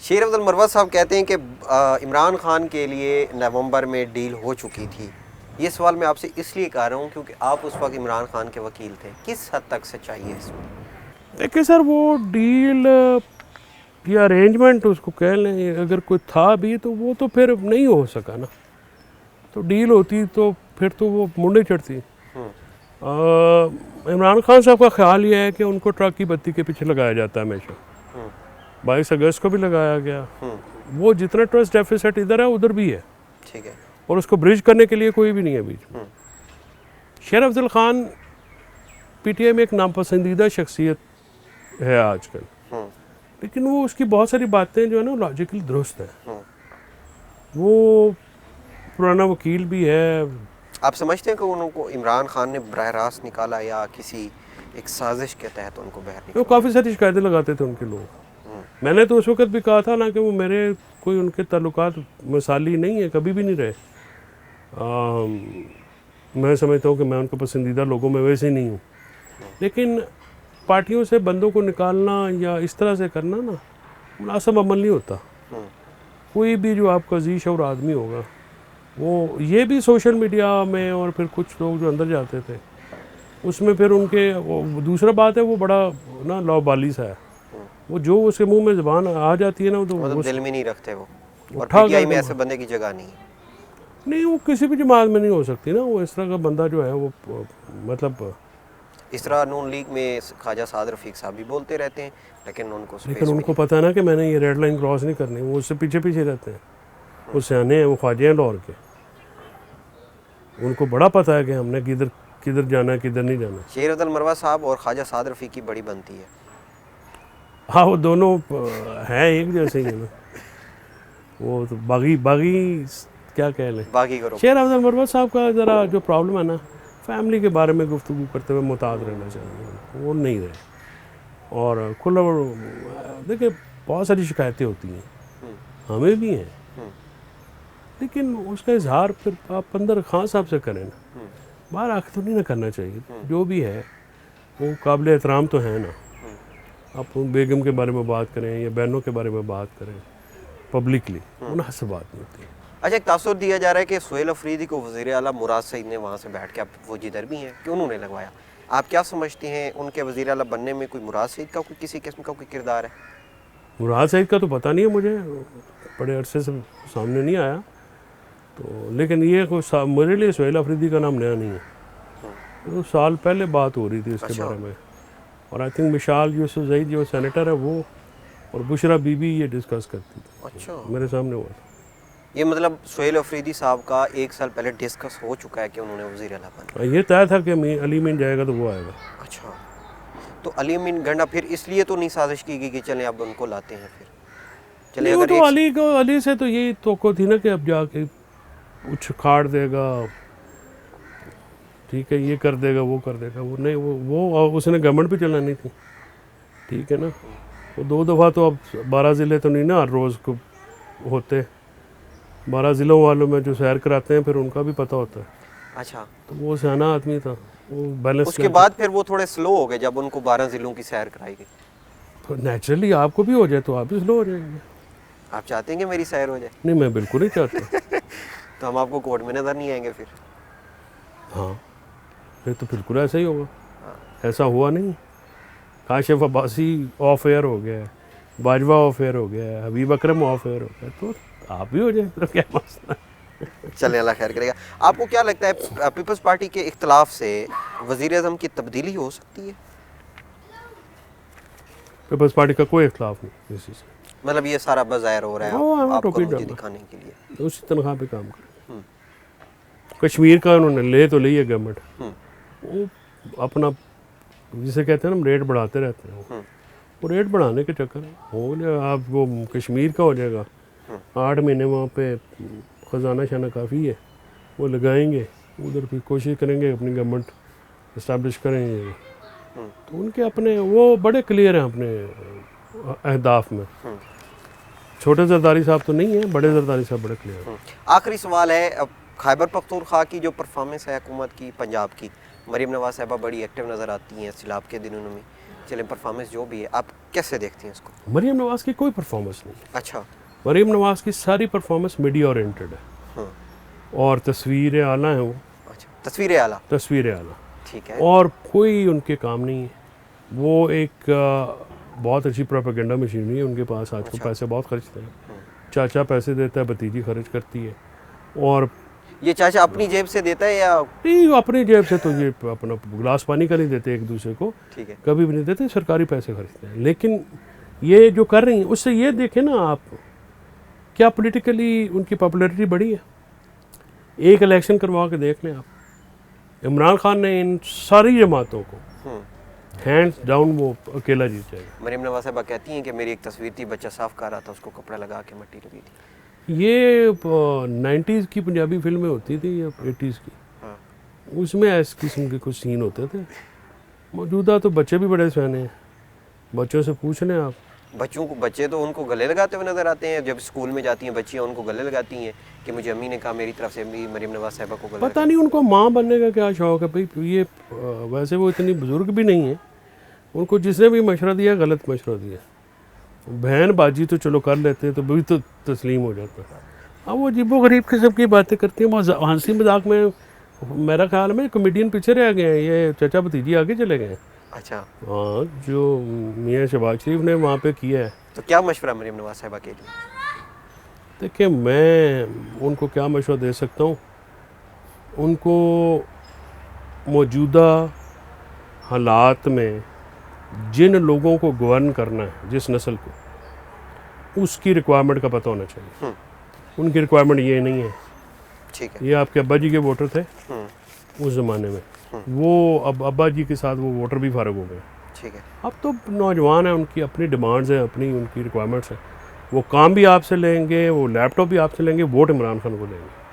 शेर अब्दुल मरवा साहब कहते हैं कि इमरान खान के लिए नवंबर में डील हो चुकी थी। ये सवाल मैं आपसे इसलिए कर रहा हूँ क्योंकि आप उस वक्त इमरान खान के वकील थे। किस हद तक सच्चाई है इसमें? देखिए सर, वो डील या अरेंजमेंट उसको कह लें, अगर कोई था भी तो वो तो फिर नहीं हो सका ना। तो डील होती तो फिर तो वो मुंडे चढ़ती। इमरान खान साहब का ख्याल ये है कि उनको ट्रक की बत्ती के पीछे लगाया जाता है हमेशा। 22 अगस्त को भी लगाया गया। वो जितना ट्रस्ट डेफिसिट इधर है उधर भी है, ठीक है। और उसको ब्रिज करने के लिए कोई भी नहीं है बीच में। शेर अफजल खान पीटीआई में एक नापसंदीदा शख्सियत है आजकल, लेकिन वो उसकी बहुत सारी बातें जो है ना लॉजिकली दुरुस्त है। वो पुराना वकील भी है। आप समझते हैं कि उनको इमरान खान ने बराह रास्त निकाला या किसी एक साजिश के तहत उनको बाहर वो निकाला? काफ़ी सारी शिकायतें लगाते थे उनके लोग। मैंने तो उस वक्त भी कहा था ना कि वो मेरे कोई उनके ताल्लुकात मिसाली नहीं है, कभी भी नहीं रहे। मैं समझता हूँ कि मैं उनके पसंदीदा लोगों में वैसे ही नहीं हूँ, लेकिन पार्टियों से बंदों को निकालना या इस तरह से करना ना मुनासिब अमल नहीं होता। कोई भी जो आपका जी शऊर आदमी होगा, वो ये भी सोशल मीडिया में और फिर कुछ लोग जो अंदर जाते थे उसमें फिर उनके दूसरा बात है वो बड़ा ना लौबाली सा है। वो जो उसके मुंह में ज़बान आ जाती है ना तो मतलब वो दिल में नहीं रखते वो, और उठा पीटीआई कर में ऐसे बंदे की जगह नहीं है। नहीं, वो किसी भी जमात में नहीं हो सकती ना। वो इस तरह का बंदा जो है वो मतलब इस तरह नून लीग में ख्वाजा साद रफीक साहब भी बोलते रहते हैं, लेकिन उनको स्पेस लेकिन उनको पता है ना कि मैंने ये रेड लाइन क्रॉस नहीं करनी। वो उससे पीछे पीछे रहते हैं। वो सियाने हैं, वो ख्वाजे हैं लाहौर के। उनको बड़ा पता है कि हमने किधर किधर जाना है, किधर नहीं जाना। शेर अब्दुल मरवा साहब और ख्वाजा साद रफीक की बड़ी बनती है। हाँ, वो दोनों हैं एक जैसे ही है ना। वो तो बागी बागी क्या कह लें। बाकी करो। शेर अब्दुल मरवा साहब का ज़रा जो प्रॉब्लम है ना, फैमिली के बारे में गुफ्तगू करते हुए मुताद रहना चाहिए। वो नहीं रहे। और खुला देखिए बहुत सारी शिकायतें होती हैं, हमें भी हैं, लेकिन उसका इजहार फिर आप अंदर खान साहब से करें ना, बाहर आके तो नहीं ना करना चाहिए। जो भी है वो काबिल एहतराम तो है ना। आप बेगम के बारे में बात करें या बहनों के बारे में बात करें पब्लिकली, मुनासिब बात नहीं होती। अच्छा, एक तासुर दिया जा रहा है कि सुहेल अफरीदी को वज़ीर आला मुराद सईद ने वहाँ से बैठ के, अब वो जिधर भी हैं, कि उन्होंने लगवाया। आप क्या समझते हैं, उनके वज़ीर आला बनने में कोई मुराद सईद का कोई किसी किस्म का कोई किरदार है? मुराद सईद का तो पता नहीं है मुझे, बड़े अरसे से सामने नहीं आया तो। लेकिन ये मेरे लिए सुहेल अफरीदी का नाम नया नहीं है। तो साल पहले बात हो रही थी इसके बारे में, और आई थिंक मिशाल यूसुफ ज़ईद जो सेनेटर है वो और बुशरा बीबी ये डिस्कस करती थी। अच्छा, मेरे सामने हुआ था। ये मतलब सुहेल अफरीदी साहब का 1 साल पहले डिस्कस हो चुका है कि उन्होंने वज़ीर आला बनना। ये तय था कि अली मीन जाएगा तो वो आएगा। अच्छा, तो अली अमीन गंडा फिर इसलिए तो नहीं साजिश की गई कि चलें अब उनको लाते हैं फिर चले? नहीं, वो अगर तो अली को, अली से तो यही तोको थी ना कि अब जाके उछाड़ देगा, ठीक है, ये कर देगा वो कर देगा। वो नहीं, वो उसने गवर्नमेंट भी चलानी थी, ठीक है ना। वो 2 दफ़ा तो अब 12 ज़िले तो नहीं ना हर रोज़ को होते। 12 ज़िलों वालों में जो सैर कराते हैं फिर उनका भी पता होता है। अच्छा, तो वो सियाना आदमी था, वो बैलेंस। उसके बाद फिर वो थोड़े स्लो हो गए जब उनको 12 ज़िलों की सैर कराई गई। तो नेचुरली आपको भी हो जाए तो आप भी स्लो हो जाएंगे। आप चाहते हैं कि मेरी सैर हो जाए? नहीं, मैं बिल्कुल नहीं चाहता। तो हम आपको कोर्ट में नज़र नहीं आएंगे फिर? हाँ, फिर तो बिल्कुल ऐसा ही होगा। ऐसा हुआ नहीं। काशिफ अब्बासी ऑफ एयर हो गया है, बाजवा ऑफ एयर हो गया है, हबीब अकरम ऑफ एयर हो गया, तो आप भी हो जाए तो क्या मसला है। चलें, अल्लाह खैर करेगा। आपको क्या लगता है पीपल्स पार्टी के इख्तलाफ से वज़ीर आज़म की तब्दीली हो सकती है? पीपल्स पार्टी का कोई इख्तलाफ नहीं इसी से। मतलब ये सारा बज़ाहिर हो रहा है आपको मुझे दिखाने के लिए? उसी तनख्वाह पे काम कर। कश्मीर का उन्होंने ले तो ली है गवर्नमेंट, वो अपना जिसे कहते हैं ना रेट बढ़ाते रहते हैं। वो रेट बढ़ाने के चक्कर हो गया। आप वो कश्मीर का हो जाएगा 8 महीने, वहाँ पे ख़जाना शाना काफ़ी है, वो लगाएंगे उधर, फिर कोशिश करेंगे अपनी गवर्नमेंट इस्टेब्लिश करेंगे। तो उनके अपने वो बड़े क्लियर हैं अपने अहदाफ में। छोटे जरदारी साहब तो नहीं है, बड़े जरदारी साहब बड़े क्लियर हैं। आखिरी सवाल है, अब खैबर पख्तूनख्वा की जो परफॉर्मेंस है हुकूमत की पंजाब की, मरीम नवाज़ साहबा बड़ी एक्टिव नज़र आती हैं सैलाब के दिनों में, चलें परफॉर्मेंस जो भी है, आप कैसे देखती हैं इसको? मरीम नवाज़ की कोई परफॉर्मेंस नहीं है। अच्छा। मरीम नवाज़ की सारी परफॉर्मेंस मीडिया ओरिएंटेड है हाँ। और तस्वीर आला है वो, अच्छा, तस्वीर आला। तस्वीर आला, ठीक है। और कोई उनके काम नहीं है। वो एक बहुत अच्छी प्रोपेगेंडा मशीनरी है उनके पास। आजकल अच्छा। पैसे बहुत खर्चते हैं, चाचा पैसे देता है, भतीजी खर्च करती है। और ये चाचा अपनी जेब से देता है या? नहीं, अपनी जेब से तो ये अपना गिलास पानी का नहीं देते एक दूसरे को, ठीक है। कभी भी नहीं देते, सरकारी पैसे खर्चते हैं। लेकिन ये जो कर रही हैं उससे ये देखें ना आप, क्या पॉलिटिकली उनकी पॉपुलैरिटी बढ़ी है? एक इलेक्शन करवा के देख लें आप। इमरान खान ने इन सारी जमातों को हैंड्स डाउन वो अकेला जीत जाएगा। मरीम नवाज़ साहबा कहती हैं कि मेरी एक तस्वीर थी, बच्चा साफ कर रहा था, उसको कपड़ा लगा के मट्टी लगी थी। ये 90s की पंजाबी फिल्में होती थी या 80s की, हाँ। उसमें इस किस्म के कुछ सीन होते थे। मौजूदा तो बच्चे भी बड़े सयाने हैं, बच्चों से पूछ लें आप। बच्चे तो उनको गले लगाते हुए नजर आते हैं। जब स्कूल में जाती हैं बच्चियाँ उनको गले लगाती हैं कि मुझे अम्मी ने कहा मेरी तरफ से भी मरीम नवाज़ साहबा को गले पता नहीं उनको माँ बनने का क्या शौक है भाई। ये वैसे वो इतनी बुजुर्ग भी नहीं है, उनको जिसने भी मशवरा दिया गलत मशवरा दिया। बहन बाजी तो चलो कर लेते तो भी तो तस्लीम हो जाता। अब वो अजीबो गरीब किस्म की बातें करती हैं, हंसी मजाक में। मेरा ख्याल में कॉमेडियन पीछे रह गए हैं, ये चाचा भतीजी आगे चले गए हैं। अच्छा। हाँ, जो मियाँ शहबाज शरीफ ने वहाँ पे किया है। तो क्या मशवरा मरीम नवाज़ साहबा के लिए? देखिए, मैं उनको क्या मशवरा दे सकता हूँ, उनको मौजूदा हालात में जिन लोगों को गवर्न करना है, जिस नस्ल को, उसकी रिक्वायरमेंट का पता होना चाहिए। उनकी रिक्वायरमेंट ये नहीं है। ठीक है। ये आपके अब्बा जी के वोटर थे उस ज़माने में, वो अब अब्बा जी के साथ वो वोटर भी फारग हो गए। ठीक है। अब तो नौजवान हैं, उनकी अपनी डिमांड्स हैं, अपनी उनकी रिक्वायरमेंट्स हैं। वो काम भी आपसे लेंगे, वो लैपटॉप भी आपसे लेंगे, वोट इमरान खान को लेंगे।